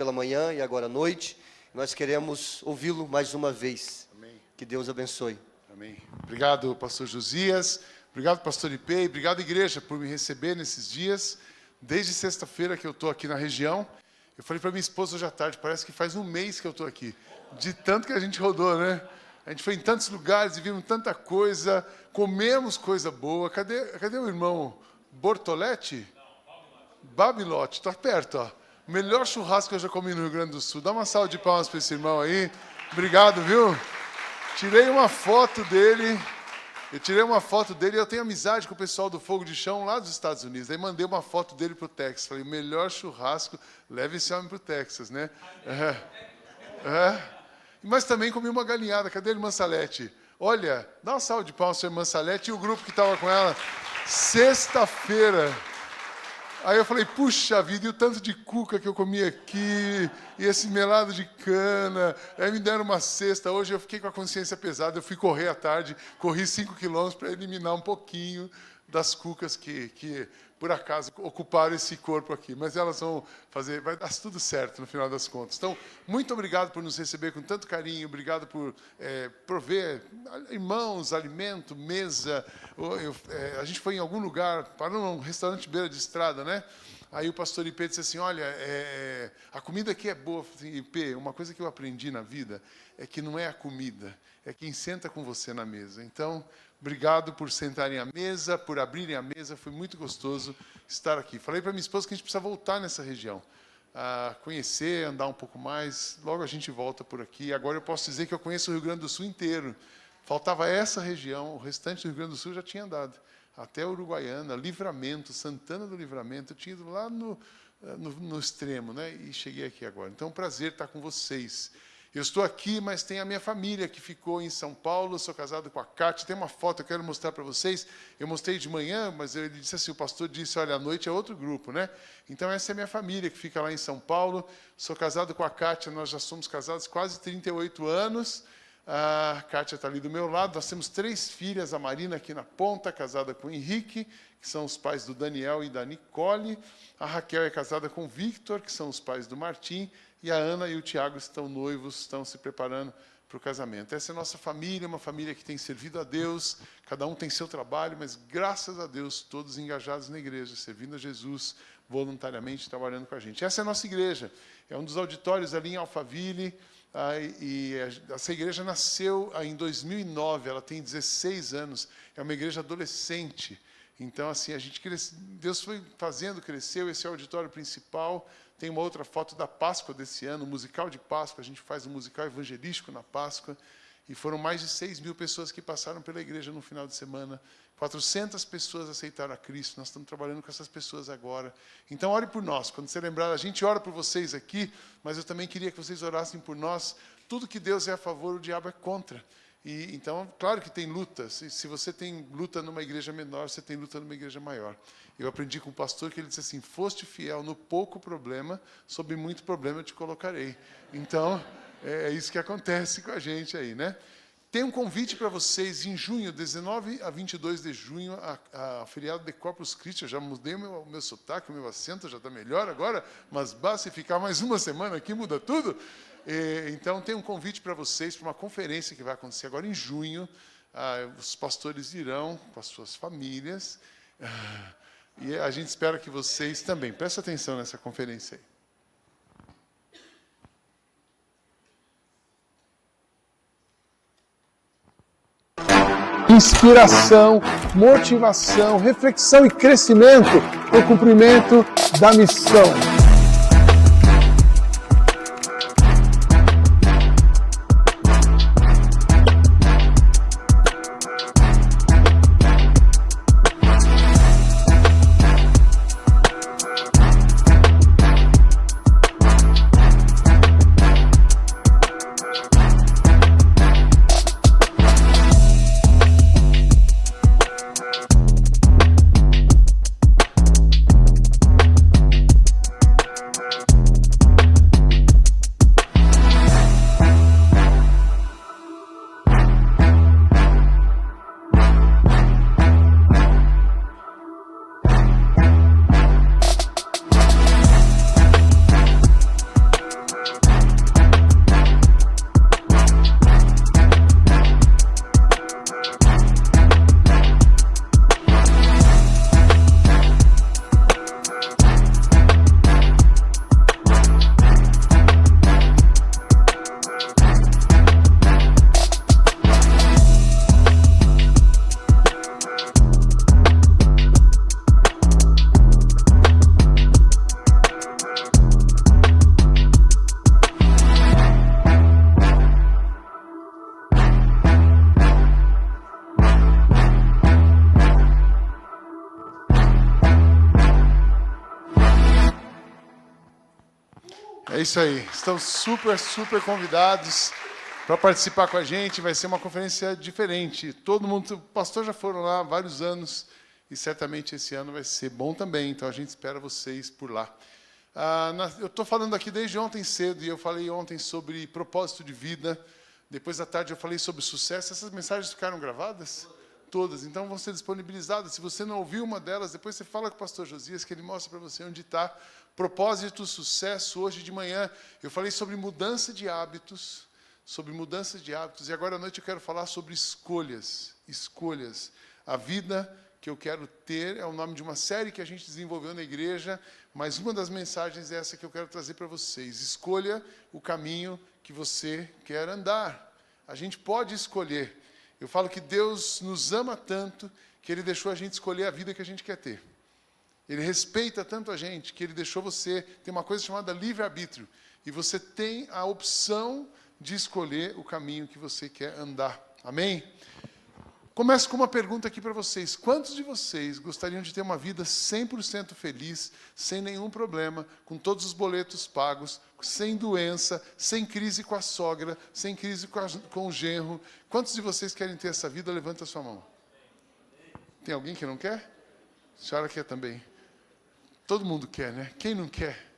pela manhã e agora à noite. Nós queremos ouvi-lo mais uma vez. Amém. Que Deus abençoe. Amém. Obrigado, pastor Josias. Obrigado, pastor Ipei. Obrigado, igreja, por me receber nesses dias. Desde sexta-feira que eu estou aqui na região. Eu falei para minha esposa hoje à tarde, parece que faz um mês que eu estou aqui. De tanto que a gente rodou, né? A gente foi em tantos lugares e vimos tanta coisa. Comemos coisa boa. Cadê o irmão Bortoletti? Babilote. Está perto, ó. O melhor churrasco que eu já comi no Rio Grande do Sul. Dá uma salva de palmas para esse irmão aí. Obrigado, viu? Tirei uma foto dele. Eu tenho amizade com o pessoal do Fogo de Chão lá dos Estados Unidos. Aí mandei uma foto dele para o Texas. Falei, melhor churrasco, leve esse homem para o Texas, né? Mas também comi uma galinhada. Cadê ele, Mansalete? Olha, dá uma salva de palmas para o Mansalete e o grupo que estava com ela. Sexta-feira. Aí eu falei, puxa vida, e o tanto de cuca que eu comi aqui, e esse melado de cana, aí me deram uma cesta. Hoje eu fiquei com a consciência pesada, eu fui correr à tarde, corri 5 quilômetros para eliminar um pouquinho das cucas que por acaso ocuparam esse corpo aqui. Mas elas vão fazer, vai dar tudo certo no final das contas. Então, muito obrigado por nos receber com tanto carinho, obrigado por prover irmãos, alimento, mesa. A gente foi em algum lugar, parou num restaurante beira de estrada, né? Aí o pastor Ipê disse assim, olha, a comida aqui é boa. Assim, Ipê, uma coisa que eu aprendi na vida é que não é a comida, é quem senta com você na mesa. Então, obrigado por sentarem à mesa, por abrirem a mesa. Foi muito gostoso estar aqui. Falei para minha esposa que a gente precisa voltar nessa região, conhecer, andar um pouco mais. Logo a gente volta por aqui. Agora eu posso dizer que eu conheço o Rio Grande do Sul inteiro. Faltava essa região, o restante do Rio Grande do Sul já tinha andado. Até Uruguaiana, Livramento, Santana do Livramento. Eu tinha ido lá no extremo, né? E cheguei aqui agora. Então é um prazer estar com vocês. Eu estou aqui, mas tem a minha família que ficou em São Paulo. Sou casado com a Cátia. Tem uma foto que eu quero mostrar para vocês. Eu mostrei de manhã, mas ele disse assim, o pastor disse, olha, à noite é outro grupo, né? Então essa é a minha família que fica lá em São Paulo. Sou casado com a Cátia, nós já somos casados quase 38 anos. A Cátia está ali do meu lado. Nós temos 3 filhas, a Marina aqui na ponta, casada com o Henrique, que são os pais do Daniel e da Nicole. A Raquel é casada com o Victor, que são os pais do Martim. E a Ana e o Tiago estão noivos, estão se preparando para o casamento. Essa é a nossa família, uma família que tem servido a Deus. Cada um tem seu trabalho, mas graças a Deus, todos engajados na igreja, servindo a Jesus, voluntariamente trabalhando com a gente. Essa é a nossa igreja. É um dos auditórios ali em Alphaville. Essa igreja nasceu em 2009, ela tem 16 anos. É uma igreja adolescente. Então, assim, Deus foi fazendo, cresceu. Esse é o auditório principal. Tem uma outra foto da Páscoa desse ano, o musical de Páscoa. A gente faz um musical evangelístico na Páscoa. E foram mais de 6.000 pessoas que passaram pela igreja no final de semana. 400 pessoas aceitaram a Cristo. Nós estamos trabalhando com essas pessoas agora. Então, ore por nós. Quando você lembrar, a gente ora por vocês aqui, mas eu também queria que vocês orassem por nós. Tudo que Deus é a favor, o diabo é contra. Então, claro que tem lutas. E se você tem luta numa igreja menor, você tem luta numa igreja maior. Eu aprendi com o pastor que ele disse assim, foste fiel no pouco problema, sobre muito problema eu te colocarei. Então, é isso que acontece com a gente aí, né? Tem um convite para vocês em junho, 19 a 22 de junho, a feriado de Corpus Christi. Eu já mudei o meu sotaque, o meu acento já está melhor agora, mas basta ficar mais uma semana aqui, muda tudo. Então, tem um convite para vocês, para uma conferência que vai acontecer agora em junho. Os pastores irão com as suas famílias. E a gente espera que vocês também. Presta atenção nessa conferência aí. Inspiração, motivação, reflexão e crescimento no cumprimento da missão. É isso aí. Estão super convidados para participar com a gente. Vai ser uma conferência diferente. Todo mundo, o pastor já foram lá há vários anos e certamente esse ano vai ser bom também. Então a gente espera vocês por lá. Eu estou falando aqui desde ontem cedo e eu falei ontem sobre propósito de vida. Depois da tarde eu falei sobre sucesso. Essas mensagens ficaram gravadas? Todas. Então vão ser disponibilizadas. Se você não ouviu uma delas, depois você fala com o pastor Josias, que ele mostra para você onde está. Propósito, sucesso. Hoje de manhã eu falei sobre mudança de hábitos. E agora à noite eu quero falar sobre escolhas. Escolhas. A vida que eu quero ter é o nome de uma série que a gente desenvolveu na igreja, mas uma das mensagens é essa que eu quero trazer para vocês. Escolha o caminho que você quer andar. A gente pode escolher. Eu falo que Deus nos ama tanto que Ele deixou a gente escolher a vida que a gente quer ter. Ele respeita tanto a gente que Ele deixou você ter uma coisa chamada livre-arbítrio. E você tem a opção de escolher o caminho que você quer andar. Amém? Começo com uma pergunta aqui para vocês. Quantos de vocês gostariam de ter uma vida 100% feliz, sem nenhum problema, com todos os boletos pagos, sem doença, sem crise com a sogra, sem crise com o genro? Quantos de vocês querem ter essa vida? Levanta a sua mão. Tem alguém que não quer? A senhora quer também. Todo mundo quer, né? Quem não quer?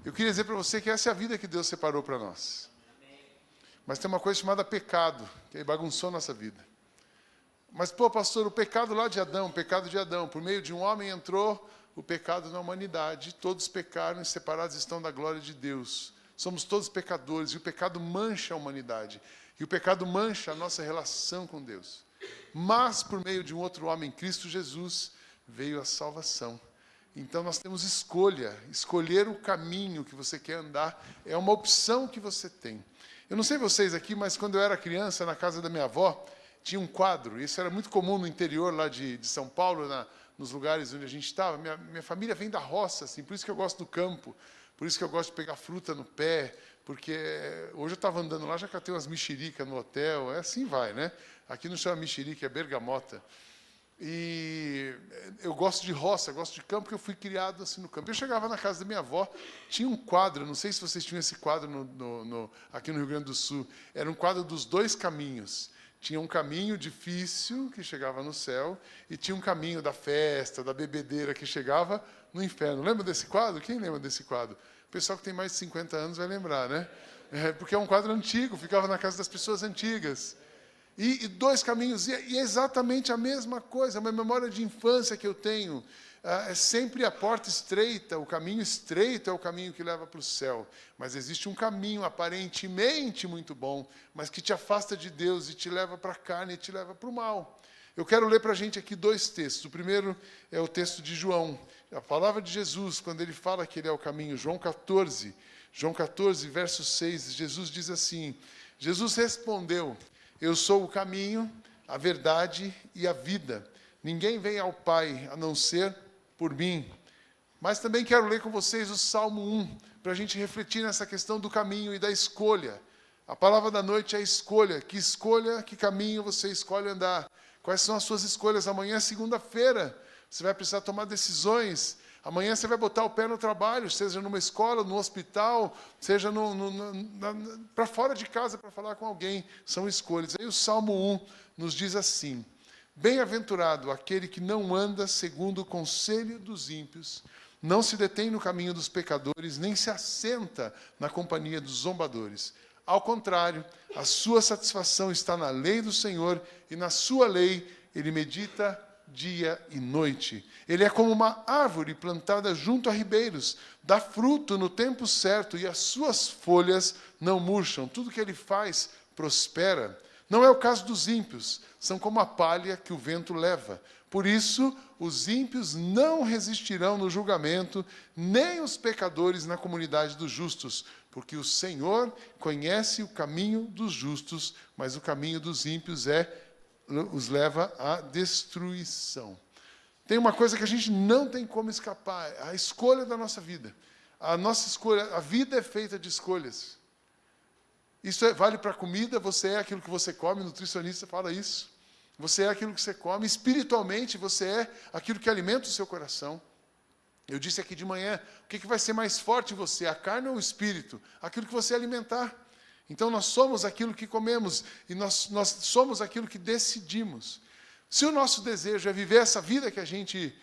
Eu queria dizer para você que essa é a vida que Deus separou para nós. Mas tem uma coisa chamada pecado, que bagunçou nossa vida. Mas, pastor, o pecado lá de Adão, por meio de um homem entrou o pecado na humanidade. Todos pecaram e separados estão da glória de Deus. Somos todos pecadores e o pecado mancha a humanidade. E o pecado mancha a nossa relação com Deus. Mas, por meio de um outro homem, Cristo Jesus, veio a salvação. Então, nós temos escolha. Escolher o caminho que você quer andar é uma opção que você tem. Eu não sei vocês aqui, mas quando eu era criança, na casa da minha avó, tinha um quadro. Isso era muito comum no interior lá de São Paulo, nos lugares onde a gente estava. Minha família vem da roça, assim, por isso que eu gosto do campo, por isso que eu gosto de pegar fruta no pé, porque hoje eu estava andando lá, já catei umas mexericas no hotel, assim vai, né? Aqui não chama mexerica, é bergamota. E eu gosto de roça, gosto de campo, porque eu fui criado assim no campo. Eu chegava na casa da minha avó, tinha um quadro, não sei se vocês tinham esse quadro aqui no Rio Grande do Sul, era um quadro dos dois caminhos. Tinha um caminho difícil que chegava no céu e tinha um caminho da festa, da bebedeira que chegava no inferno. Lembra desse quadro? Quem lembra desse quadro? O pessoal que tem mais de 50 anos vai lembrar, né? Porque é um quadro antigo, ficava na casa das pessoas antigas. E dois caminhos, e é exatamente a mesma coisa, uma memória de infância que eu tenho. É sempre a porta estreita, o caminho estreito é o caminho que leva para o céu. Mas existe um caminho aparentemente muito bom, mas que te afasta de Deus e te leva para a carne e te leva para o mal. Eu quero ler para a gente aqui dois textos. O primeiro é o texto de João. A palavra de Jesus, quando ele fala que ele é o caminho, João 14, verso 6, Jesus diz assim, Jesus respondeu, eu sou o caminho, a verdade e a vida. Ninguém vem ao Pai a não ser por mim. Mas também quero ler com vocês o Salmo 1, para a gente refletir nessa questão do caminho e da escolha. A palavra da noite é escolha. Que caminho você escolhe andar? Quais são as suas escolhas? Amanhã é segunda-feira. Você vai precisar tomar decisões. Amanhã você vai botar o pé no trabalho, seja numa escola, no hospital, seja para fora de casa para falar com alguém. São escolhas. Aí o Salmo 1 nos diz assim, bem-aventurado aquele que não anda segundo o conselho dos ímpios, não se detém no caminho dos pecadores, nem se assenta na companhia dos zombadores. Ao contrário, a sua satisfação está na lei do Senhor, e na sua lei ele medita dia e noite. Ele é como uma árvore plantada junto a ribeiros, dá fruto no tempo certo, e as suas folhas não murcham. Tudo que ele faz prospera. Não é o caso dos ímpios, são como a palha que o vento leva. Por isso, os ímpios não resistirão no julgamento, nem os pecadores na comunidade dos justos, porque o Senhor conhece o caminho dos justos, mas o caminho dos ímpios os leva à destruição. Tem uma coisa que a gente não tem como escapar, a escolha da nossa vida. A nossa escolha, a vida é feita de escolhas. Isso vale para a comida, você é aquilo que você come, o nutricionista fala isso. Você é aquilo que você come, espiritualmente você é aquilo que alimenta o seu coração. Eu disse aqui de manhã, o que vai ser mais forte em você, a carne ou o espírito? Aquilo que você alimentar. Então nós somos aquilo que comemos e nós somos aquilo que decidimos. Se o nosso desejo é viver essa vida que a gente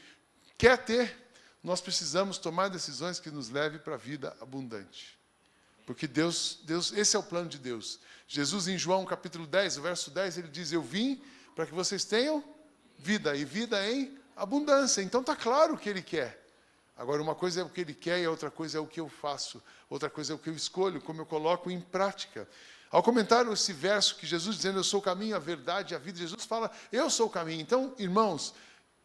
quer ter, nós precisamos tomar decisões que nos levem para a vida abundante. Porque Deus, esse é o plano de Deus. Jesus em João capítulo 10, verso 10, ele diz, eu vim para que vocês tenham vida, e vida em abundância. Então está claro o que ele quer. Agora, uma coisa é o que ele quer e a outra coisa é o que eu faço. Outra coisa é o que eu escolho, como eu coloco em prática. Ao comentar esse verso que Jesus dizendo, eu sou o caminho, a verdade e a vida, Jesus fala, eu sou o caminho. Então, irmãos,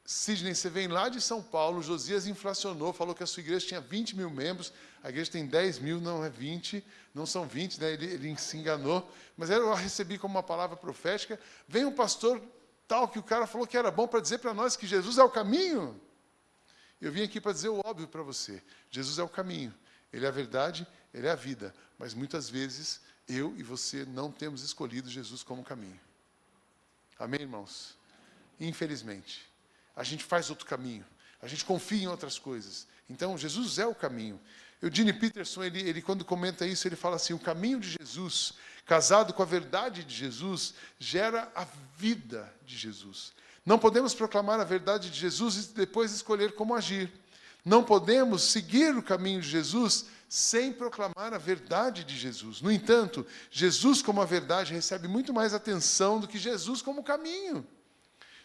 Sidney, você vem lá de São Paulo, Josias inflacionou, falou que a sua igreja tinha 20 mil membros, a igreja tem 10 mil, não é 20, não são 20, né? Ele se enganou. Mas eu recebi como uma palavra profética, vem um pastor tal que o cara falou que era bom para dizer para nós que Jesus é o caminho. Eu vim aqui para dizer o óbvio para você. Jesus é o caminho, Ele é a verdade, Ele é a vida. Mas muitas vezes, eu e você não temos escolhido Jesus como caminho. Amém, irmãos? Infelizmente. A gente faz outro caminho. A gente confia em outras coisas. Então, Jesus é o caminho. Eugene Peterson, ele quando comenta isso, ele fala assim, o caminho de Jesus, casado com a verdade de Jesus, gera a vida de Jesus. Não podemos proclamar a verdade de Jesus e depois escolher como agir. Não podemos seguir o caminho de Jesus sem proclamar a verdade de Jesus. No entanto, Jesus como a verdade recebe muito mais atenção do que Jesus como caminho.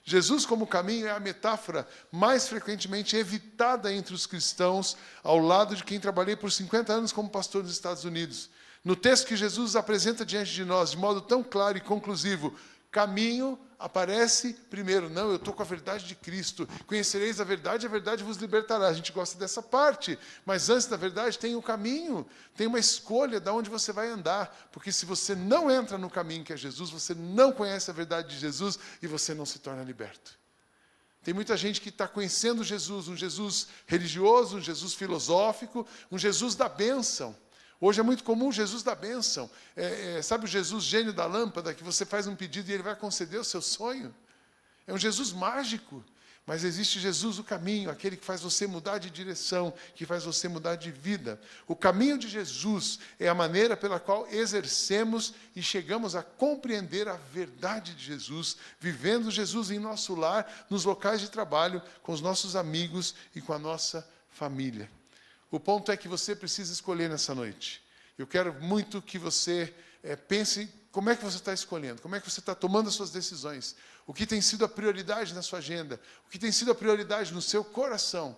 Jesus como caminho é a metáfora mais frequentemente evitada entre os cristãos, ao lado de quem trabalhei por 50 anos como pastor nos Estados Unidos. No texto que Jesus apresenta diante de nós, de modo tão claro e conclusivo, caminho aparece primeiro. Não, eu estou com a verdade de Cristo. Conhecereis a verdade vos libertará. A gente gosta dessa parte. Mas antes da verdade tem o caminho. Tem uma escolha de onde você vai andar. Porque se você não entra no caminho que é Jesus, você não conhece a verdade de Jesus e você não se torna liberto. Tem muita gente que está conhecendo Jesus, um Jesus religioso, um Jesus filosófico, um Jesus da bênção. Hoje é muito comum o Jesus da bênção. Sabe o Jesus gênio da lâmpada, que você faz um pedido e ele vai conceder o seu sonho? É um Jesus mágico. Mas existe Jesus, o caminho, aquele que faz você mudar de direção, que faz você mudar de vida. O caminho de Jesus é a maneira pela qual exercemos e chegamos a compreender a verdade de Jesus, vivendo Jesus em nosso lar, nos locais de trabalho, com os nossos amigos e com a nossa família. O ponto é que você precisa escolher nessa noite. Eu quero muito que você pense como é que você está escolhendo, como é que você está tomando as suas decisões, o que tem sido a prioridade na sua agenda, o que tem sido a prioridade no seu coração.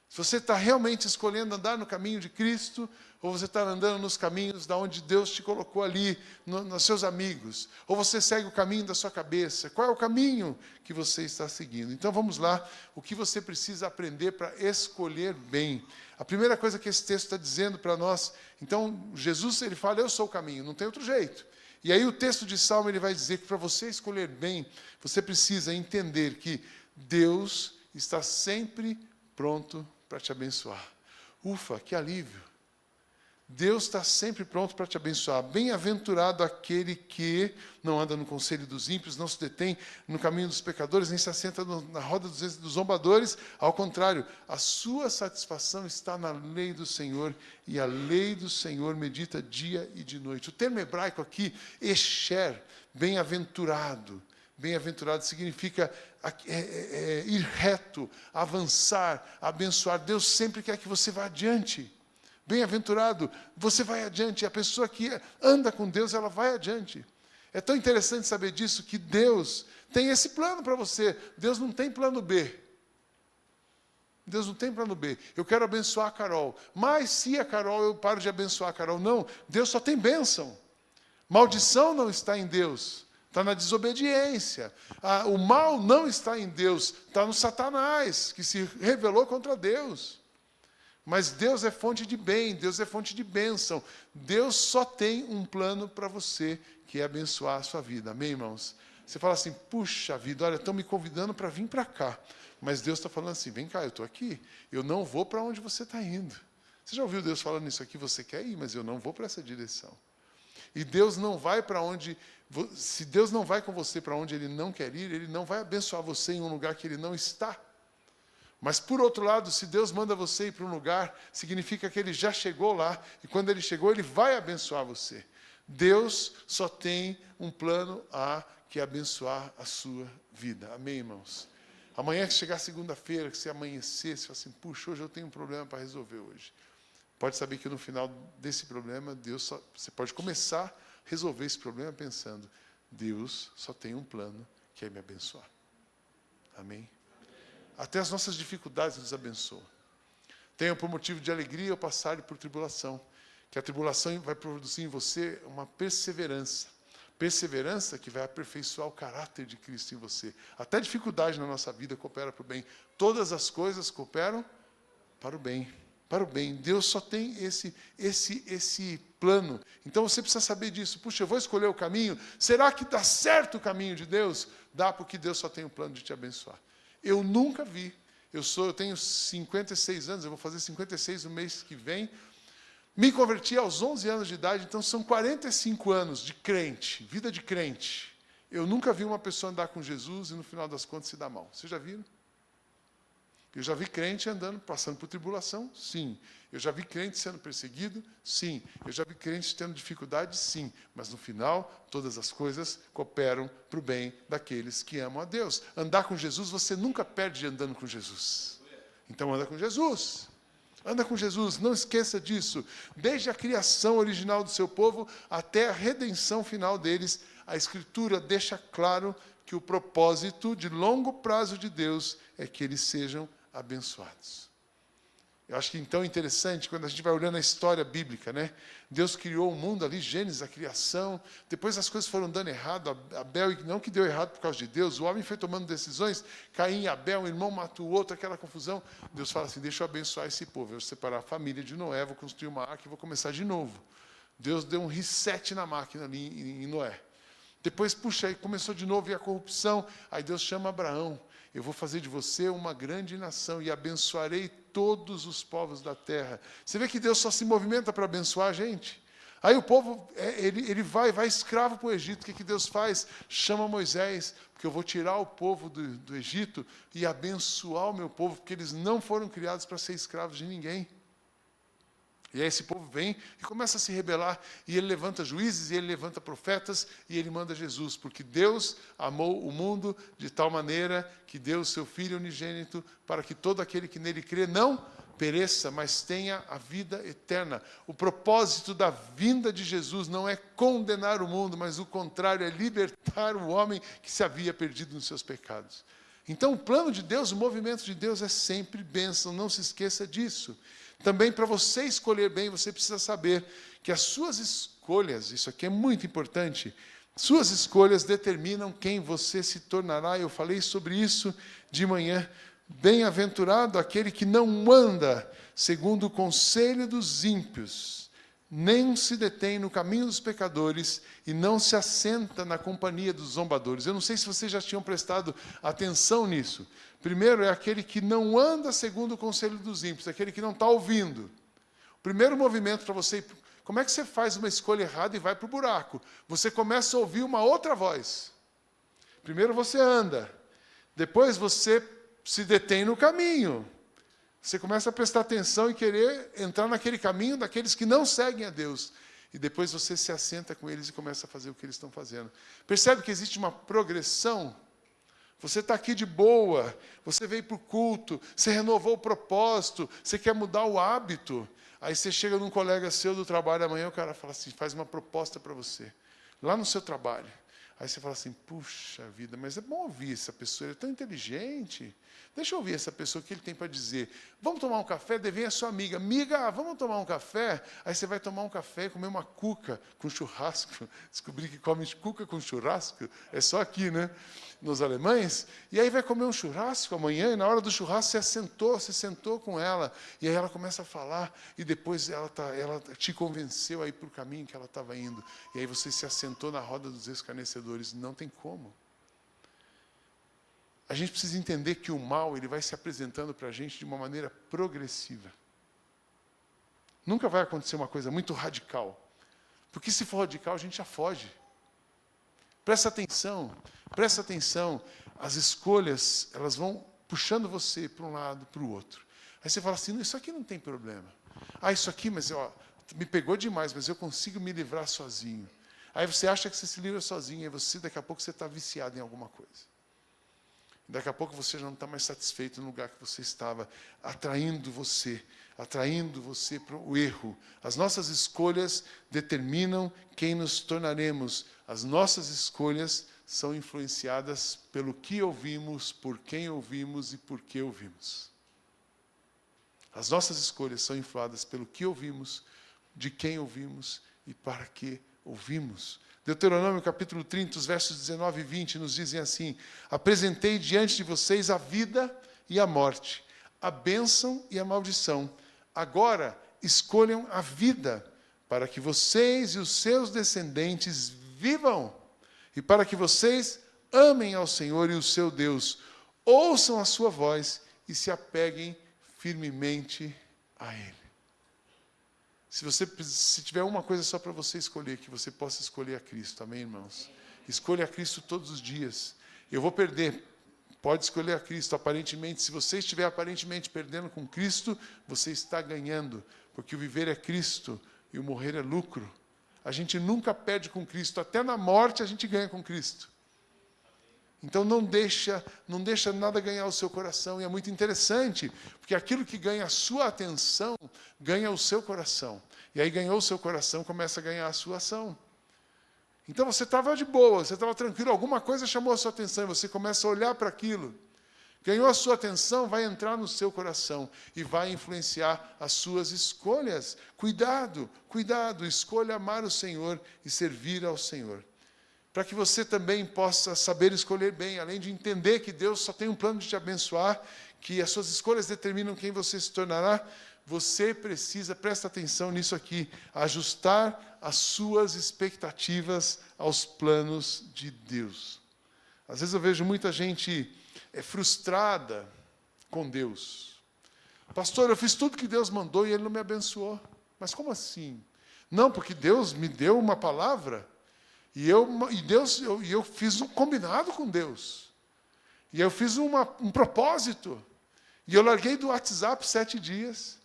Se você está realmente escolhendo andar no caminho de Cristo, ou você está andando nos caminhos da onde Deus te colocou ali, nos seus amigos, ou você segue o caminho da sua cabeça, qual é o caminho que você está seguindo? Então vamos lá, o que você precisa aprender para escolher bem. A primeira coisa que esse texto está dizendo para nós, então Jesus ele fala, eu sou o caminho, não tem outro jeito. E aí o texto de Salmo ele vai dizer que para você escolher bem, você precisa entender que Deus está sempre pronto para te abençoar. Ufa, que alívio. Deus está sempre pronto para te abençoar. Bem-aventurado aquele que não anda no conselho dos ímpios, não se detém no caminho dos pecadores, nem se assenta na roda dos zombadores. Ao contrário, a sua satisfação está na lei do Senhor, e a lei do Senhor medita dia e de noite. O termo hebraico aqui, esher, bem-aventurado. Bem-aventurado significa ir reto, avançar, abençoar. Deus sempre quer que você vá adiante. Bem-aventurado, você vai adiante. A pessoa que anda com Deus, ela vai adiante. É tão interessante saber disso, que Deus tem esse plano para você. Deus não tem plano B. Deus não tem plano B. Eu quero abençoar a Carol. Mas se a Carol, eu paro de abençoar a Carol. Não, Deus só tem bênção. Maldição não está em Deus. Está na desobediência. O mal não está em Deus. Está no Satanás, que se rebelou contra Deus. Mas Deus é fonte de bem, Deus é fonte de bênção. Deus só tem um plano para você, que é abençoar a sua vida. Amém, irmãos? Você fala assim, puxa vida, olha, estão me convidando para vir para cá. Mas Deus está falando assim, vem cá, eu estou aqui. Eu não vou para onde você está indo. Você já ouviu Deus falando isso aqui? Você quer ir, mas eu não vou para essa direção. E Deus não vai para onde... Se Deus não vai com você para onde Ele não quer ir, Ele não vai abençoar você em um lugar que Ele não está. Mas, por outro lado, se Deus manda você ir para um lugar, significa que Ele já chegou lá, e quando Ele chegou, Ele vai abençoar você. Deus só tem um plano A, que é abençoar a sua vida. Amém, irmãos? Amanhã, que chegar segunda-feira, que você amanhecer, você fala assim, puxa, hoje eu tenho um problema para resolver hoje. Pode saber que no final desse problema, você pode começar a resolver esse problema pensando, Deus só tem um plano, que é me abençoar. Amém? Até as nossas dificuldades nos abençoam. Tenha por motivo de alegria ou passar por tribulação, que a tribulação vai produzir em você uma perseverança. Perseverança que vai aperfeiçoar o caráter de Cristo em você. Até dificuldade na nossa vida coopera para o bem. Todas as coisas cooperam para o bem. Para o bem. Deus só tem esse plano. Então você precisa saber disso. Puxa, eu vou escolher o caminho. Será que dá certo o caminho de Deus? Dá, porque Deus só tem o plano de te abençoar. Eu nunca vi. Eu tenho 56 anos, eu vou fazer 56 no mês que vem. Me converti aos 11 anos de idade, então são 45 anos de crente, vida de crente. Eu nunca vi uma pessoa andar com Jesus e no final das contas se dar mal. Vocês já viram? Eu já vi crente andando, passando por tribulação? Sim. Eu já vi crente sendo perseguido? Sim. Eu já vi crente tendo dificuldade? Sim. Mas no final, todas as coisas cooperam para o bem daqueles que amam a Deus. Andar com Jesus, você nunca perde andando com Jesus. Então anda com Jesus. Anda com Jesus, não esqueça disso. Desde a criação original do seu povo até a redenção final deles, a Escritura deixa claro que o propósito de longo prazo de Deus é que eles sejam abençoados. Eu acho que então é interessante quando a gente vai olhando a história bíblica, né? Deus criou o mundo ali, Gênesis, a criação, depois as coisas foram dando errado, Abel, não que deu errado por causa de Deus, o homem foi tomando decisões, Caim e Abel, um irmão mata o outro, aquela confusão. Deus fala assim, deixa eu abençoar esse povo, eu vou separar a família de Noé, vou construir uma arca e vou começar de novo. Deus deu um reset na máquina ali em Noé. Depois, puxa, aí começou de novo e a corrupção, aí Deus chama Abraão, eu vou fazer de você uma grande nação e abençoarei todos os povos da terra. Você vê que Deus só se movimenta para abençoar a gente. Aí o povo, ele vai escravo para o Egito. O que Deus faz? Chama Moisés, porque eu vou tirar o povo do Egito e abençoar o meu povo, porque eles não foram criados para ser escravos de ninguém. E aí esse povo vem e começa a se rebelar, e ele levanta juízes, e ele levanta profetas, e ele manda Jesus, porque Deus amou o mundo de tal maneira que deu o seu Filho unigênito, para que todo aquele que nele crê não pereça, mas tenha a vida eterna. O propósito da vinda de Jesus não é condenar o mundo, mas o contrário, é libertar o homem que se havia perdido nos seus pecados. Então o plano de Deus, o movimento de Deus é sempre bênção, não se esqueça disso. Também, para você escolher bem, você precisa saber que as suas escolhas, isso aqui é muito importante, suas escolhas determinam quem você se tornará. Eu falei sobre isso de manhã. Bem-aventurado aquele que não anda segundo o conselho dos ímpios, nem se detém no caminho dos pecadores e não se assenta na companhia dos zombadores. Eu não sei se vocês já tinham prestado atenção nisso. Primeiro é aquele que não anda segundo o conselho dos ímpios, aquele que não está ouvindo. O primeiro movimento para você, como é que você faz uma escolha errada e vai para o buraco? Você começa a ouvir uma outra voz. Primeiro você anda, depois você se detém no caminho. Você começa a prestar atenção e querer entrar naquele caminho daqueles que não seguem a Deus. E depois você se assenta com eles e começa a fazer o que eles estão fazendo. Percebe que existe uma progressão? Você está aqui de boa, você veio para o culto, você renovou o propósito, você quer mudar o hábito. Aí você chega num colega seu do trabalho amanhã, o cara fala assim, faz uma proposta para você, lá no seu trabalho. Aí você fala assim, puxa vida, mas é bom ouvir essa pessoa, ele é tão inteligente. Deixa eu ouvir essa pessoa, o que ele tem para dizer. Vamos tomar um café? Daí vem a sua amiga. Amiga, vamos tomar um café? Aí você vai tomar um café, comer uma cuca com churrasco. Descobri que come cuca com churrasco. É só aqui, né? Nos alemães. E aí vai comer um churrasco amanhã, e na hora do churrasco você sentou com ela. E aí ela começa a falar, e depois ela te convenceu a ir para o caminho que ela estava indo. E aí você se assentou na roda dos escarnecedores. Não tem como. A gente precisa entender que o mal ele vai se apresentando para a gente de uma maneira progressiva. Nunca vai acontecer uma coisa muito radical. Porque se for radical, a gente já foge. Presta atenção. As escolhas, elas vão puxando você para um lado, para o outro. Aí você fala assim, não, isso aqui não tem problema. Isso aqui, mas me pegou demais, mas eu consigo me livrar sozinho. Aí você acha que você se livra sozinho, e daqui a pouco você está viciado em alguma coisa. Daqui a pouco você já não está mais satisfeito no lugar que você estava, atraindo você para o erro. As nossas escolhas determinam quem nos tornaremos. As nossas escolhas são influenciadas pelo que ouvimos, por quem ouvimos e por que ouvimos. As nossas escolhas são influenciadas pelo que ouvimos, de quem ouvimos e para que ouvimos. Deuteronômio capítulo 30, os versos 19 e 20 nos dizem assim: apresentei diante de vocês a vida e a morte, a bênção e a maldição. Agora escolham a vida, para que vocês e os seus descendentes vivam, e para que vocês amem ao Senhor e o seu Deus, ouçam a sua voz e se apeguem firmemente a Ele. Se tiver uma coisa só para você escolher, que você possa escolher a Cristo, amém, irmãos? Escolha a Cristo todos os dias. Eu vou perder, pode escolher a Cristo. Aparentemente, se você estiver aparentemente perdendo com Cristo, você está ganhando, porque o viver é Cristo e o morrer é lucro. A gente nunca perde com Cristo, até na morte a gente ganha com Cristo. Então não deixa nada ganhar o seu coração. E é muito interessante, porque aquilo que ganha a sua atenção, ganha o seu coração. E aí ganhou o seu coração, começa a ganhar a sua ação. Então você estava de boa, você estava tranquilo, alguma coisa chamou a sua atenção, e você começa a olhar para aquilo. Ganhou a sua atenção, vai entrar no seu coração e vai influenciar as suas escolhas. Cuidado, escolha amar o Senhor e servir ao Senhor. Para que você também possa saber escolher bem, além de entender que Deus só tem um plano de te abençoar, que as suas escolhas determinam quem você se tornará, você precisa, presta atenção nisso aqui, ajustar as suas expectativas aos planos de Deus. Às vezes eu vejo muita gente frustrada com Deus. Pastor, eu fiz tudo que Deus mandou e Ele não me abençoou. Mas como assim? Não, porque Deus me deu uma palavra, e eu fiz um combinado com Deus. E eu fiz um propósito. E eu larguei do WhatsApp 7 dias.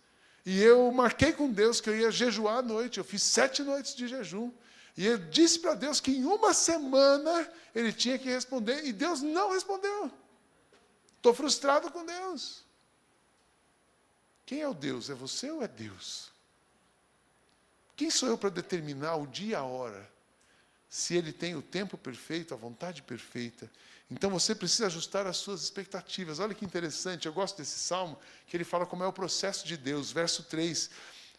E eu marquei com Deus que eu ia jejuar à noite. Eu fiz 7 noites de jejum. E eu disse para Deus que em uma semana Ele tinha que responder. E Deus não respondeu. Estou frustrado com Deus. Quem é o Deus? É você ou é Deus? Quem sou eu para determinar o dia e a hora? Se Ele tem o tempo perfeito, a vontade perfeita. Então você precisa ajustar as suas expectativas. Olha que interessante, eu gosto desse salmo, que ele fala como é o processo de Deus. Verso 3,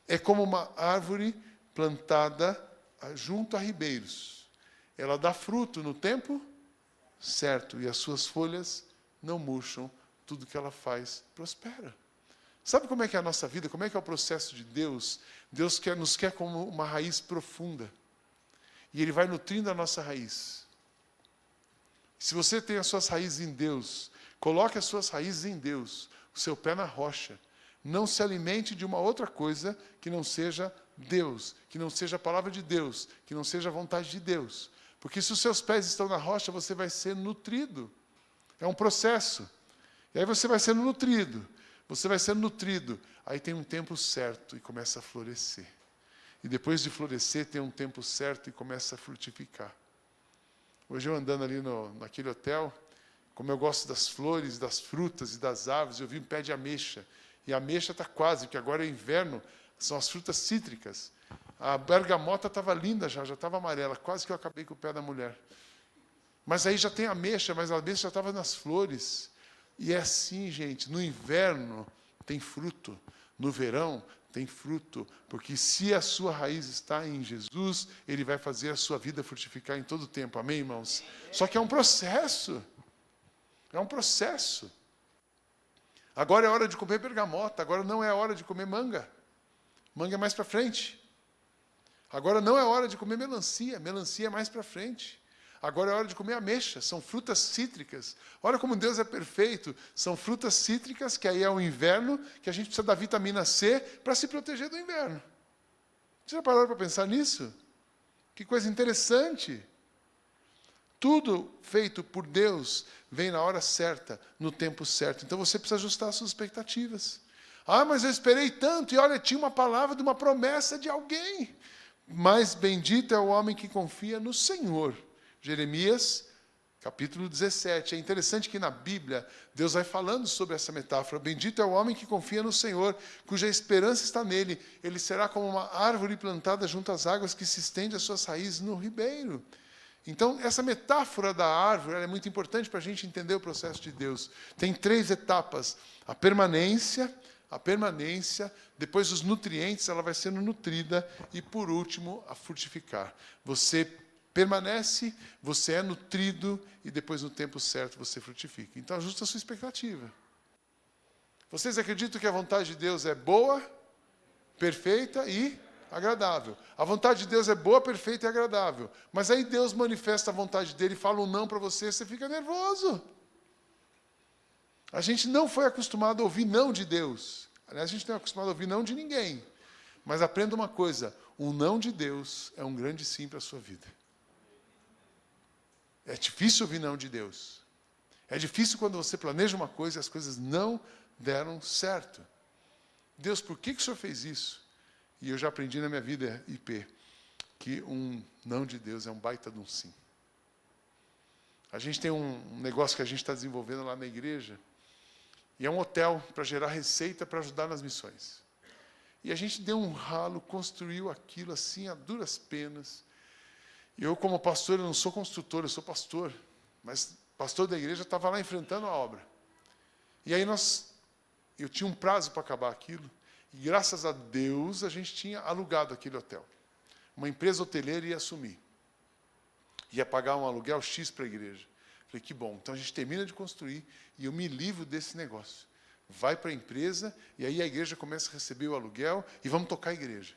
é como uma árvore plantada junto a ribeiros. Ela dá fruto no tempo certo, e as suas folhas não murcham, tudo que ela faz prospera. Sabe como é que é a nossa vida? Como é que é o processo de Deus? Deus nos quer como uma raiz profunda. E Ele vai nutrindo a nossa raiz. Se você tem as suas raízes em Deus, coloque as suas raízes em Deus, o seu pé na rocha. Não se alimente de uma outra coisa que não seja Deus, que não seja a palavra de Deus, que não seja a vontade de Deus. Porque se os seus pés estão na rocha, você vai ser nutrido. É um processo. E aí você vai sendo nutrido. Você vai sendo nutrido. Aí tem um tempo certo e começa a florescer. E depois de florescer, tem um tempo certo e começa a frutificar. Hoje eu andando ali naquele hotel, como eu gosto das flores, das frutas e das árvores, eu vi um pé de ameixa. E a ameixa está quase, porque agora é inverno, são as frutas cítricas. A bergamota estava linda já estava amarela, quase que eu acabei com o pé da mulher. Mas aí já tem ameixa, mas a ameixa já estava nas flores. E é assim, gente, no inverno tem fruto, no verão tem fruto, porque se a sua raiz está em Jesus, Ele vai fazer a sua vida frutificar em todo o tempo, amém, irmãos? Só que é um processo, Agora é hora de comer bergamota, agora não é hora de comer manga é mais para frente. Agora não é hora de comer melancia é mais para frente. Agora é hora de comer ameixa, são frutas cítricas. Olha como Deus é perfeito. São frutas cítricas, que aí é o inverno, que a gente precisa da vitamina C para se proteger do inverno. Você já parou para pensar nisso? Que coisa interessante. Tudo feito por Deus vem na hora certa, no tempo certo. Então você precisa ajustar as suas expectativas. Ah, mas eu esperei tanto, e olha, tinha uma palavra de uma promessa de alguém. Mas bendito é o homem que confia no Senhor. Jeremias, capítulo 17. É interessante que na Bíblia, Deus vai falando sobre essa metáfora. Bendito é o homem que confia no Senhor, cuja esperança está nele. Ele será como uma árvore plantada junto às águas que se estende as suas raízes no ribeiro. Então, essa metáfora da árvore é muito importante para a gente entender o processo de Deus. Tem 3 etapas. A permanência, depois os nutrientes, ela vai sendo nutrida, e por último, a frutificar. Você permanece, você é nutrido, e depois no tempo certo você frutifica. Então ajusta a sua expectativa. Vocês acreditam que a vontade de Deus é boa, perfeita e agradável? A vontade de Deus é boa, perfeita e agradável. Mas aí Deus manifesta a vontade dele e fala um não para você, você fica nervoso. A gente não foi acostumado a ouvir não de Deus. Aliás, a gente não é acostumado a ouvir não de ninguém. Mas aprenda uma coisa, um não de Deus é um grande sim para a sua vida. É difícil ouvir não de Deus. É difícil quando você planeja uma coisa e as coisas não deram certo. Deus, por que o Senhor fez isso? E eu já aprendi na minha vida, IP, que um não de Deus é um baita de um sim. A gente tem um negócio que a gente está desenvolvendo lá na igreja, e é um hotel para gerar receita para ajudar nas missões. E a gente deu um ralo, construiu aquilo assim, a duras penas. Eu, como pastor, eu não sou construtor, eu sou pastor. Mas pastor da igreja estava lá enfrentando a obra. E aí eu tinha um prazo para acabar aquilo. E graças a Deus, a gente tinha alugado aquele hotel. Uma empresa hoteleira ia assumir. Ia pagar um aluguel X para a igreja. Falei, que bom. Então a gente termina de construir e eu me livro desse negócio. Vai para a empresa e aí a igreja começa a receber o aluguel e vamos tocar a igreja.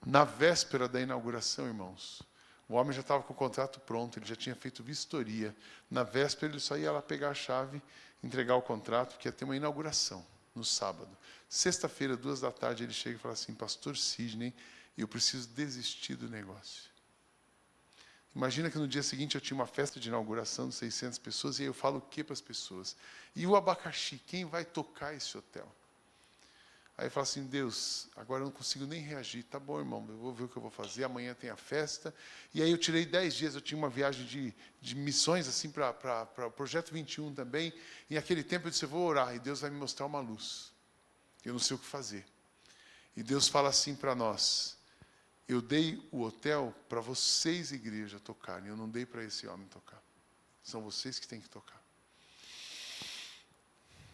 Na véspera da inauguração, irmãos, o homem já estava com o contrato pronto, ele já tinha feito vistoria. Na véspera ele só ia lá pegar a chave, entregar o contrato, porque ia ter uma inauguração no sábado. Sexta-feira, 14h, ele chega e fala assim, pastor Sidney, eu preciso desistir do negócio. Imagina que no dia seguinte eu tinha uma festa de inauguração de 600 pessoas, e aí eu falo o que para as pessoas? E o abacaxi, quem vai tocar esse hotel? Aí eu falo assim, Deus, agora eu não consigo nem reagir. Tá bom, irmão, eu vou ver o que eu vou fazer, amanhã tem a festa. E aí eu tirei 10 dias, eu tinha uma viagem de missões assim para o Projeto 21 também. E naquele tempo eu disse, eu vou orar, e Deus vai me mostrar uma luz. Eu não sei o que fazer. E Deus fala assim para nós, eu dei o hotel para vocês, igreja, tocarem. Eu não dei para esse homem tocar. São vocês que têm que tocar.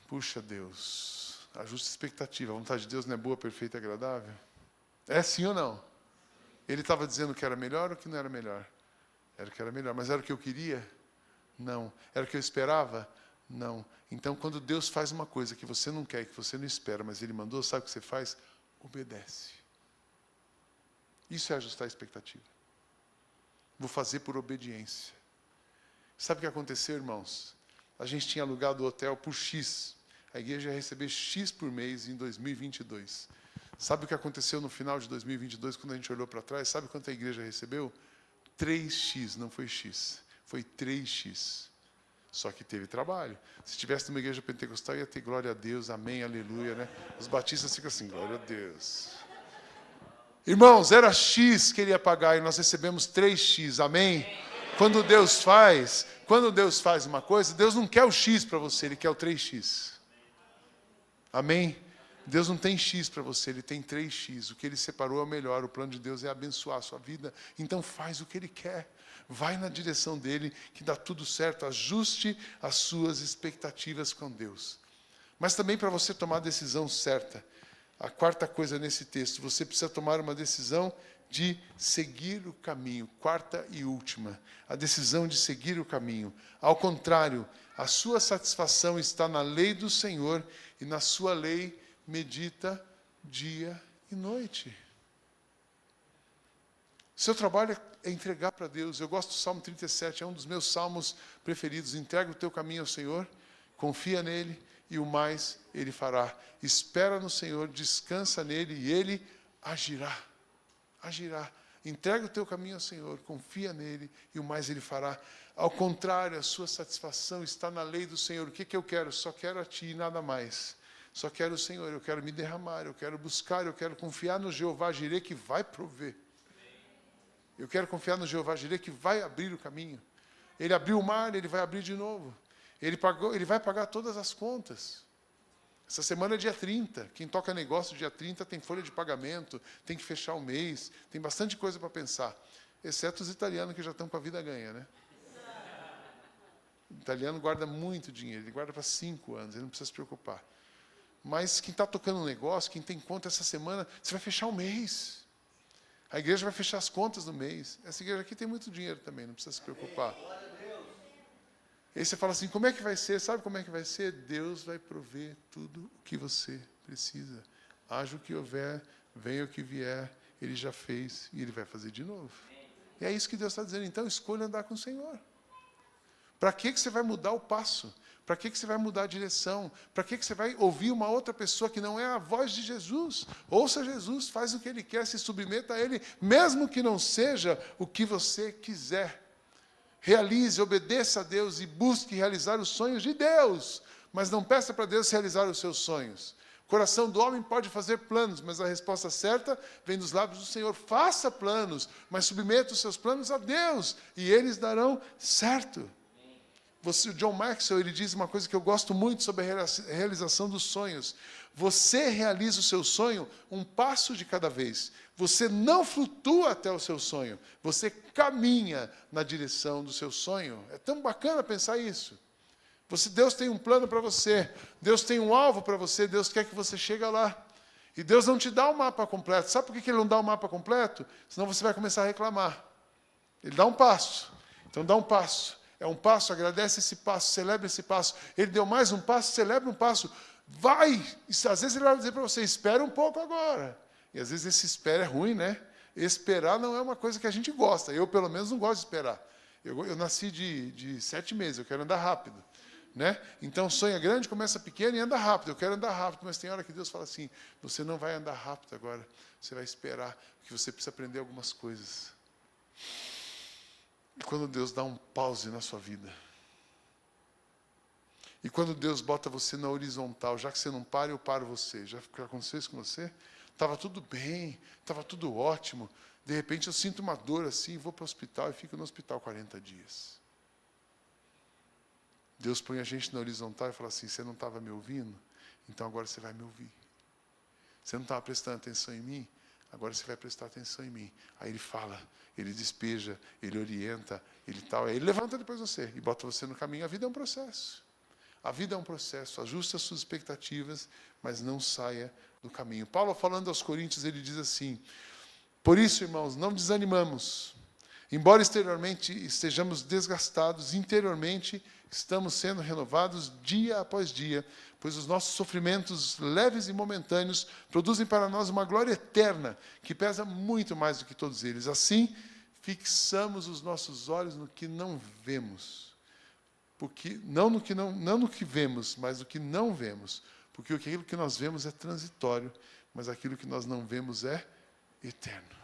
Puxa, Deus, ajuste a expectativa. A vontade de Deus não é boa, perfeita e agradável? É sim ou não? Ele estava dizendo que era melhor ou que não era melhor? Era que era melhor. Mas era o que eu queria? Não. Era o que eu esperava? Não. Então, quando Deus faz uma coisa que você não quer, que você não espera, mas Ele mandou, sabe o que você faz? Obedece. Isso é ajustar a expectativa. Vou fazer por obediência. Sabe o que aconteceu, irmãos? A gente tinha alugado o hotel por X. A igreja ia receber X por mês em 2022. Sabe o que aconteceu no final de 2022, quando a gente olhou para trás? Sabe quanto a igreja recebeu? 3X, não foi X. Foi 3X. Só que teve trabalho. Se tivesse numa igreja pentecostal, ia ter glória a Deus, amém, aleluia, né? Os batistas ficam assim, glória a Deus. Irmãos, era X que ele ia pagar e nós recebemos 3X, amém? Quando Deus faz uma coisa, Deus não quer o X para você, Ele quer o 3X. Amém? Deus não tem X para você, Ele tem 3X. O que Ele separou é o melhor, o plano de Deus é abençoar a sua vida. Então faz o que Ele quer. Vai na direção dEle, que dá tudo certo. Ajuste as suas expectativas com Deus. Mas também para você tomar a decisão certa. A quarta coisa nesse texto, você precisa tomar uma decisão de seguir o caminho. Quarta e última, a decisão de seguir o caminho. Ao contrário, a sua satisfação está na lei do Senhor e na sua lei medita dia e noite. Seu trabalho é entregar para Deus. Eu gosto do Salmo 37, é um dos meus salmos preferidos. Entrega o teu caminho ao Senhor, confia nele e o mais Ele fará. Espera no Senhor, descansa nele e Ele agirá. Agirá. Entrega o teu caminho ao Senhor, confia nele e o mais ele fará. Ao contrário, a sua satisfação está na lei do Senhor. O que eu quero? Só quero a ti e nada mais. Só quero o Senhor, eu quero me derramar, eu quero buscar, eu quero confiar no Jeová Jireh que vai prover. Eu quero confiar no Jeová Jireh que vai abrir o caminho. Ele abriu o mar, ele vai abrir de novo. Ele vai pagar todas as contas. Essa semana é dia 30. Quem toca negócio dia 30 tem folha de pagamento, tem que fechar o mês, tem bastante coisa para pensar. Exceto os italianos que já estão com a vida ganha, né? O italiano guarda muito dinheiro, ele guarda para 5 anos, ele não precisa se preocupar. Mas quem está tocando um negócio, quem tem conta essa semana, você vai fechar o mês. A igreja vai fechar as contas do mês. Essa igreja aqui tem muito dinheiro também, não precisa se preocupar. E aí você fala assim, como é que vai ser? Sabe como é que vai ser? Deus vai prover tudo o que você precisa. Haja o que houver, venha o que vier, Ele já fez e Ele vai fazer de novo. E é isso que Deus está dizendo. Então, escolha andar com o Senhor. Para que você vai mudar o passo? Para que você vai mudar a direção? Para que você vai ouvir uma outra pessoa que não é a voz de Jesus? Ouça Jesus, faz o que Ele quer, se submeta a Ele, mesmo que não seja o que você quiser. Realize, obedeça a Deus e busque realizar os sonhos de Deus. Mas não peça para Deus realizar os seus sonhos. O coração do homem pode fazer planos, mas a resposta certa vem dos lábios do Senhor. Faça planos, mas submeta os seus planos a Deus, e eles darão certo. O John Maxwell, ele diz uma coisa que eu gosto muito sobre a realização dos sonhos. Você realiza o seu sonho um passo de cada vez. Você não flutua até o seu sonho. Você caminha na direção do seu sonho. É tão bacana pensar isso. Deus tem um plano para você. Deus tem um alvo para você. Deus quer que você chegue lá. E Deus não te dá o mapa completo. Sabe por que Ele não dá o mapa completo? Senão você vai começar a reclamar. Ele dá um passo. Então dá um passo. É um passo, agradece esse passo, celebra esse passo. Ele deu mais um passo, celebra um passo. Vai! Às vezes ele vai dizer para você, espera um pouco agora. E às vezes esse espera é ruim, né? Esperar não é uma coisa que a gente gosta. Eu, pelo menos, não gosto de esperar. Eu nasci de 7 meses, eu quero andar rápido. Né? Então, sonha grande, começa pequeno e anda rápido. Eu quero andar rápido, mas tem hora que Deus fala assim, você não vai andar rápido agora, você vai esperar, porque você precisa aprender algumas coisas. E quando Deus dá um pause na sua vida, e quando Deus bota você na horizontal, já que você não para, eu paro você. Já aconteceu isso com você? Estava tudo bem, estava tudo ótimo. De repente eu sinto uma dor assim, vou para o hospital e fico no hospital 40 dias. Deus põe a gente na horizontal e fala assim, você não estava me ouvindo? Então agora você vai me ouvir. Você não estava prestando atenção em mim? Agora você vai prestar atenção em mim. Aí Ele fala, Ele despeja, Ele orienta, Ele tal. Aí Ele levanta depois você e bota você no caminho. A vida é um processo. A vida é um processo. Ajuste as suas expectativas, mas não saia do caminho. Paulo, falando aos Coríntios, ele diz assim, por isso, irmãos, não desanimamos. Embora exteriormente estejamos desgastados, interiormente estamos sendo renovados dia após dia, pois os nossos sofrimentos leves e momentâneos produzem para nós uma glória eterna, que pesa muito mais do que todos eles. Assim, fixamos os nossos olhos no que não vemos. Porque, não no que vemos, mas no que não vemos. Porque aquilo que nós vemos é transitório, mas aquilo que nós não vemos é eterno.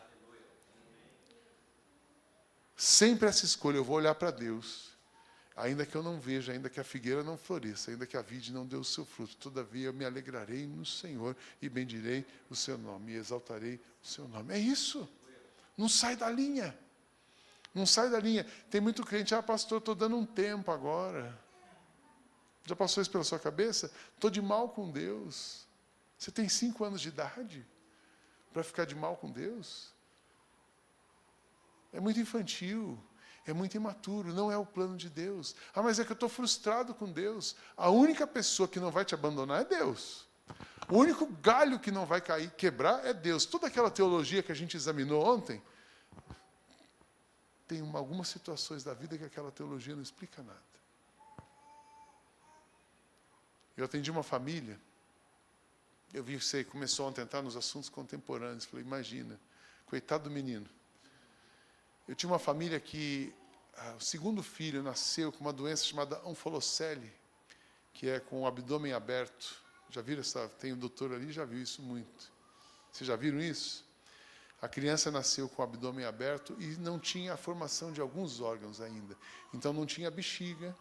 Sempre essa escolha, eu vou olhar para Deus, ainda que eu não veja, ainda que a figueira não floresça, ainda que a vide não dê o seu fruto, todavia eu me alegrarei no Senhor e bendirei o seu nome, e exaltarei o seu nome. É isso. Não sai da linha. Não sai da linha. Tem muito crente, pastor, estou dando um tempo agora. Já passou isso pela sua cabeça? Estou de mal com Deus. Você tem 5 anos de idade para ficar de mal com Deus? É muito infantil, é muito imaturo, não é o plano de Deus. Mas é que eu estou frustrado com Deus. A única pessoa que não vai te abandonar é Deus. O único galho que não vai cair, quebrar é Deus. Toda aquela teologia que a gente examinou ontem, tem algumas situações da vida que aquela teologia não explica nada. Eu atendi uma família, eu vi que você começou ontem a entrar nos assuntos contemporâneos, falei, imagina, coitado do menino. Eu tinha uma família que o segundo filho nasceu com uma doença chamada onfolocele, que é com o abdômen aberto. Já viram essa? Tem um doutor ali, já viu isso muito. Vocês já viram isso? A criança nasceu com o abdômen aberto e não tinha a formação de alguns órgãos ainda. Então não tinha bexiga,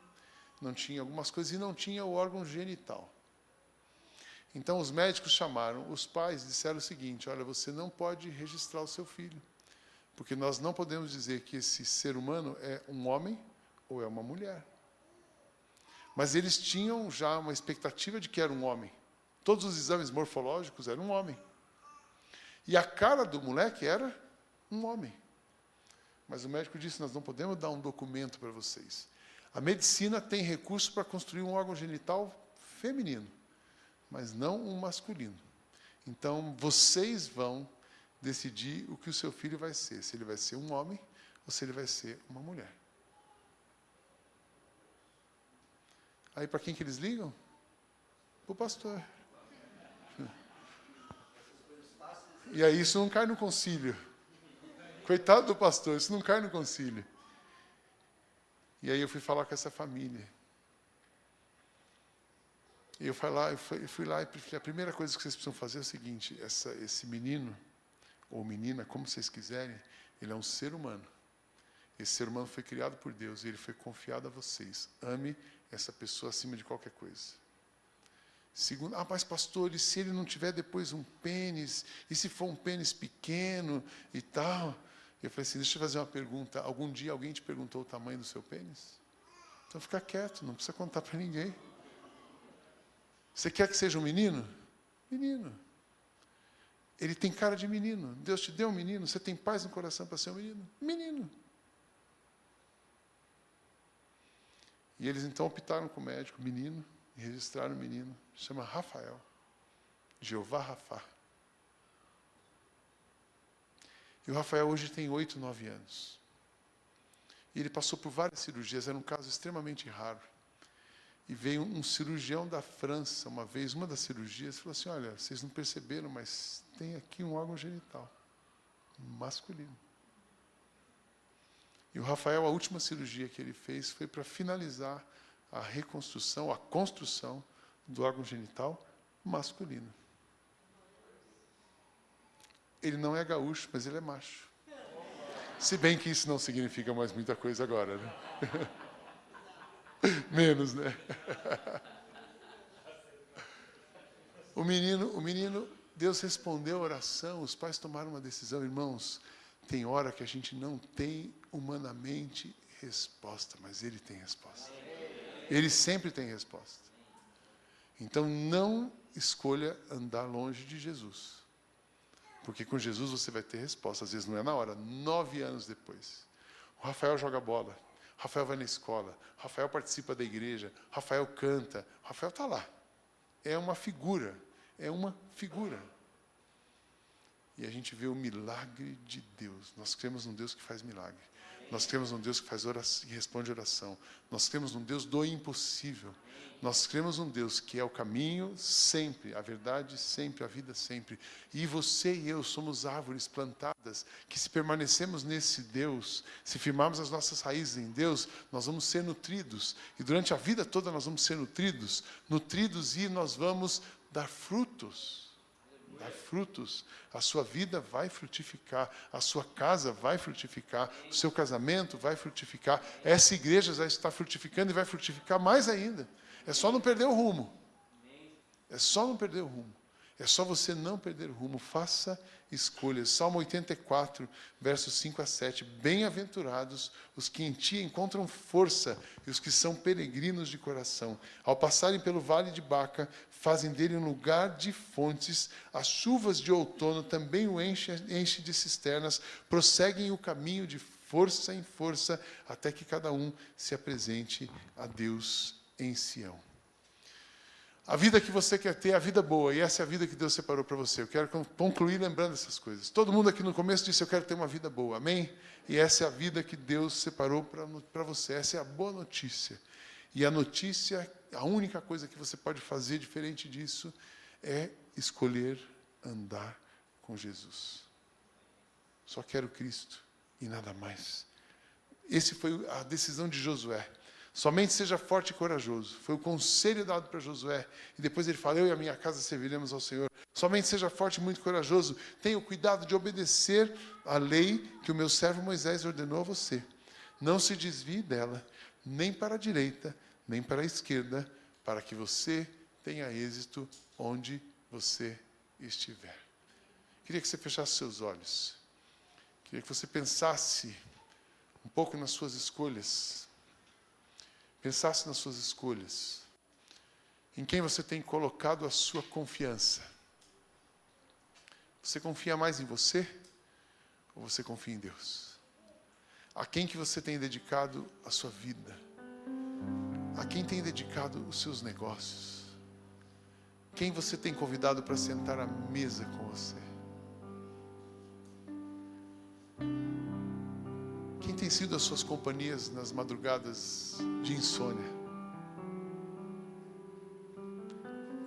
não tinha algumas coisas e não tinha o órgão genital. Então os médicos chamaram os pais e disseram o seguinte: olha, você não pode registrar o seu filho, porque nós não podemos dizer que esse ser humano é um homem ou é uma mulher. Mas eles tinham já uma expectativa de que era um homem. Todos os exames morfológicos eram um homem. E a cara do moleque era um homem. Mas o médico disse: nós não podemos dar um documento para vocês. A medicina tem recurso para construir um órgão genital feminino, mas não um masculino. Então, vocês vão decidir o que o seu filho vai ser. Se ele vai ser um homem ou se ele vai ser uma mulher. Aí, para quem que eles ligam? Para o pastor. E aí isso não cai no concílio. Coitado do pastor, isso não cai no concílio. E aí eu fui falar com essa família. E eu fui lá e falei: a primeira coisa que vocês precisam fazer é o seguinte: esse menino, ou menina, como vocês quiserem, ele é um ser humano. Esse ser humano foi criado por Deus e ele foi confiado a vocês. Ame essa pessoa acima de qualquer coisa. Segundo, mas pastor, e se ele não tiver depois um pênis? E se for um pênis pequeno e tal? Eu falei assim: deixa eu fazer uma pergunta. Algum dia alguém te perguntou o tamanho do seu pênis? Então fica quieto, não precisa contar para ninguém. Você quer que seja um menino? Menino. Ele tem cara de menino. Deus te deu um menino. Você tem paz no coração para ser um menino? Menino. E eles então optaram com o médico, menino, e registraram o menino. Chama Rafael. Jeová Rafá. E o Rafael hoje tem 8, 9 anos. E ele passou por várias cirurgias, era um caso extremamente raro. E veio um cirurgião da França, uma vez, uma das cirurgias, falou assim: olha, vocês não perceberam, mas tem aqui um órgão genital masculino. E o Rafael, a última cirurgia que ele fez foi para finalizar a reconstrução, a construção do órgão genital masculino. Ele não é gaúcho, mas ele é macho. Se bem que isso não significa mais muita coisa agora, né? Menos, né? O menino, Deus respondeu a oração, os pais tomaram uma decisão. Irmãos, tem hora que a gente não tem humanamente resposta, mas Ele tem resposta. Ele sempre tem resposta. Então não escolha andar longe de Jesus. Porque com Jesus você vai ter resposta. Às vezes não é na hora, 9 anos depois. O Rafael joga bola. O Rafael vai na escola. O Rafael participa da igreja. O Rafael canta. O Rafael está lá. É uma figura. É uma figura. E a gente vê o milagre de Deus. Nós cremos num Deus que faz milagre. Nós cremos num Deus que faz oração, que responde oração. Nós cremos num Deus do impossível. Nós cremos num Deus que é o caminho sempre, a verdade sempre, a vida sempre. E você e eu somos árvores plantadas, que se permanecemos nesse Deus, se firmarmos as nossas raízes em Deus, nós vamos ser nutridos. E durante a vida toda nós vamos ser nutridos e nós vamos dar frutos. Dar frutos, a sua vida vai frutificar, a sua casa vai frutificar, o seu casamento vai frutificar, essa igreja já está frutificando e vai frutificar mais ainda. É só não perder o rumo. É só não perder o rumo. É só você não perder o rumo. Faça escolhas. Salmo 84, versos 5 a 7. Bem-aventurados os que em ti encontram força e os que são peregrinos de coração. Ao passarem pelo vale de Baca, fazem dele um lugar de fontes. As chuvas de outono também o enchem de cisternas. Prosseguem o caminho de força em força, até que cada um se apresente a Deus em Sião. A vida que você quer ter é a vida boa, e essa é a vida que Deus separou para você. Eu quero concluir lembrando essas coisas. Todo mundo aqui no começo disse: eu quero ter uma vida boa, amém? E essa é a vida que Deus separou para você. Essa é a boa notícia. E a notícia, a única coisa que você pode fazer diferente disso é escolher andar com Jesus. Só quero Cristo e nada mais. Essa foi a decisão de Josué. Somente seja forte e corajoso. Foi o conselho dado para Josué. E depois ele fala, eu e a minha casa serviremos ao Senhor. Somente seja forte e muito corajoso. Tenha o cuidado de obedecer a lei que o meu servo Moisés ordenou a você. Não se desvie dela, nem para a direita, nem para a esquerda, para que você tenha êxito onde você estiver. Queria que você fechasse seus olhos. Queria que você pensasse um pouco nas suas escolhas. Pensasse nas suas escolhas. Em quem você tem colocado a sua confiança. Você confia mais em você? Ou você confia em Deus? A quem que você tem dedicado a sua vida? A quem tem dedicado os seus negócios? Quem você tem convidado para sentar à mesa com você? Quem tem sido as suas companhias nas madrugadas de insônia?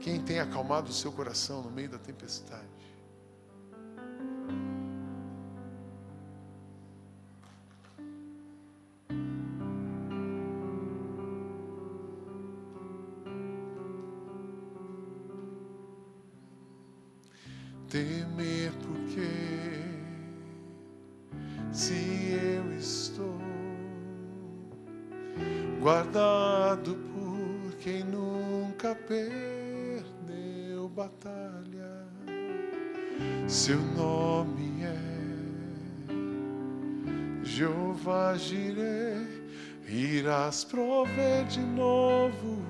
Quem tem acalmado o seu coração no meio da tempestade? Temer porque se eu estou guardado por quem nunca perdeu batalha, seu nome é Jeová Jireh, irás prover de novo,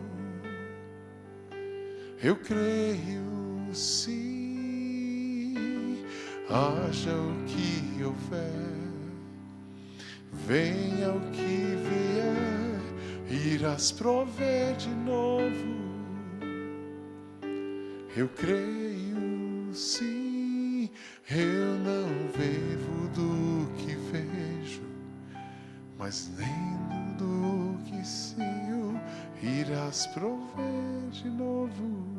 eu creio sim. Haja o que houver, venha o que vier, irás prover de novo. Eu creio sim, eu não vivo do que vejo, mas nem do que sei, irás prover de novo.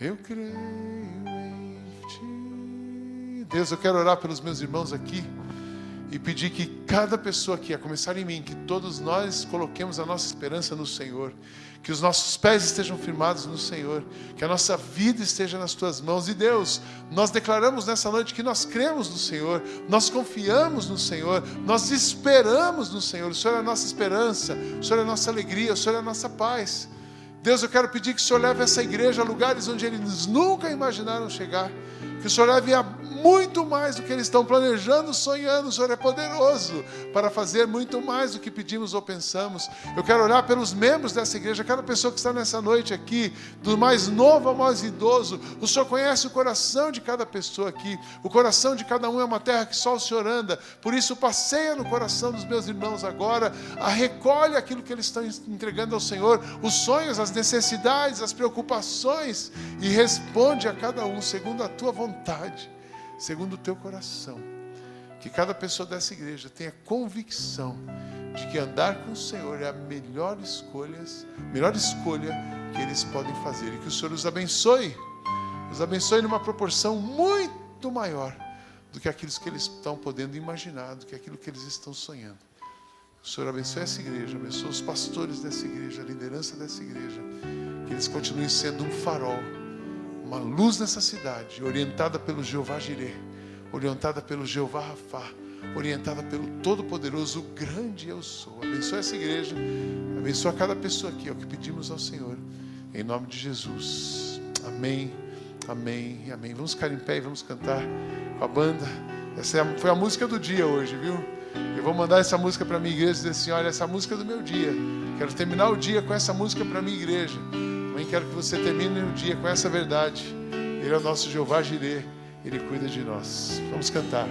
Eu creio em Ti. Deus, eu quero orar pelos meus irmãos aqui e pedir que cada pessoa aqui, a começar em mim, que todos nós coloquemos a nossa esperança no Senhor, que os nossos pés estejam firmados no Senhor, que a nossa vida esteja nas Tuas mãos. E Deus, nós declaramos nessa noite que nós cremos no Senhor, nós confiamos no Senhor, nós esperamos no Senhor. O Senhor é a nossa esperança, o Senhor é a nossa alegria, o Senhor é a nossa paz. Deus, eu quero pedir que o Senhor leve essa igreja a lugares onde eles nunca imaginaram chegar. Que o Senhor leve a muito mais do que eles estão planejando, sonhando. O Senhor é poderoso para fazer muito mais do que pedimos ou pensamos. Eu quero orar pelos membros dessa igreja, cada pessoa que está nessa noite aqui, do mais novo ao mais idoso. O Senhor conhece o coração de cada pessoa aqui. O coração de cada um é uma terra que só o Senhor anda. Por isso, passeia no coração dos meus irmãos agora, recolhe aquilo que eles estão entregando ao Senhor, os sonhos, as necessidades, as preocupações, e responde a cada um segundo a Tua vontade, segundo o Teu coração. Que cada pessoa dessa igreja tenha convicção de que andar com o Senhor é a melhor escolha que eles podem fazer. E que o Senhor os abençoe numa proporção muito maior do que aquilo que eles estão podendo imaginar, do que aquilo que eles estão sonhando. O Senhor abençoe essa igreja, abençoe os pastores dessa igreja, a liderança dessa igreja, que eles continuem sendo um farol, uma luz nessa cidade, orientada pelo Jeová Jireh, orientada pelo Jeová Rafá, orientada pelo Todo-Poderoso, o grande eu sou. Abençoe essa igreja, abençoe cada pessoa aqui, é o que pedimos ao Senhor, em nome de Jesus. Amém, amém e amém. Vamos ficar em pé e vamos cantar com a banda. Essa foi a música do dia hoje, viu? Eu vou mandar essa música para a minha igreja e dizer assim, olha, essa música é do meu dia. Quero terminar o dia com essa música para a minha igreja. Também quero que você termine o dia com essa verdade. Ele é o nosso Jeová Jireh, Ele cuida de nós. Vamos cantar.